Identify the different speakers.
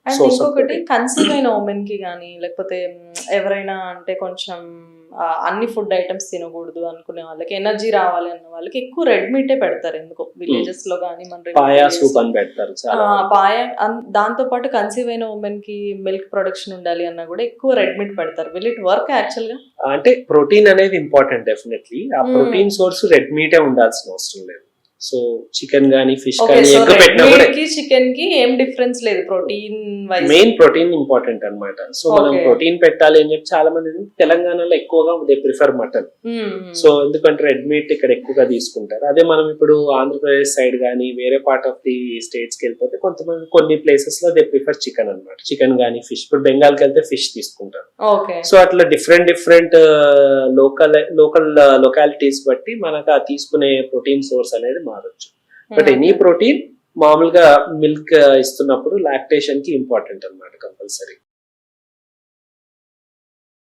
Speaker 1: And
Speaker 2: source of
Speaker 1: ఇంకొకటి
Speaker 2: protein.
Speaker 1: Conceive అయిన women కి కానీ లేకపోతే ఎవరైనా అంటే కొంచెం అన్ని ఫుడ్ ఐటమ్స్ తినకూడదు అనుకునే వాళ్ళకి, ఎనర్జీ రావాలి అన్న వాళ్ళకి ఎక్కువ రెడ్ మీటే పెడతారు ఎందుకో విలేజెస్ లో కానీ మన
Speaker 2: పాయా సూప్ అని పెడతారు చాలా.
Speaker 1: పాయ. దాంతో పాటు కన్సీవ్ అయిన ఉమెన్ కి మిల్క్ ప్రొడక్షన్ ఉండాలి అన్నా కూడా ఎక్కువ రెడ్ మీట్ పెడతారు. విల్ ఇట్ వర్క్ యాక్చువల్ గా?
Speaker 2: అంటే ప్రోటీన్ అనేది ఇంపార్టెంట్ డెఫినెట్లీ. ఆ ప్రోటీన్ సోర్స్ రెడ్ మీటే ఉండాల్సిన అవసరం లేదు. సో చికెన్ గానీ ఫిష్ కానీ ఎగ్ పెట్టినా కూడా
Speaker 1: చికెన్ కి ఏం డిఫరెన్స్ లేదు protein wise.
Speaker 2: Main protein important అన్నమాట. సో మనం ప్రోటీన్ పెట్టాలి అని చెప్పి చాలా మంది తెలంగాణలో ఎక్కువగా దే ప్రిఫర్ మటన్. సో ఎందుకంటే రెడ్ మీట్ ఇక్కడ ఎక్కువగా తీసుకుంటారు. అదే మనం ఇప్పుడు ఆంధ్రప్రదేశ్ సైడ్ కానీ వేరే పార్ట్ ఆఫ్ ది స్టేట్స్ కి వెళ్ళిపోతే కొంతమంది కొన్ని ప్లేసెస్ లో దే ప్రిఫర్ చికెన్ అన్నమాట. చికెన్ గానీ ఫిష్. ఇప్పుడు బెంగాల్ కి వెళ్తే ఫిష్ తీసుకుంటారు. సో అట్లా డిఫరెంట్ లొకాలిటీస్ బట్టి మనకు ఆ తీసుకునే ప్రోటీన్ సోర్స్ అనేది మారచ్చు. బట్ ఎనీ ప్రోటీన్ మామూలుగా మిల్క్ ఇస్తున్నప్పుడు లాక్టేషన్ కి ఇంపార్టెంట్ అన్నమాట కంపల్సరీ.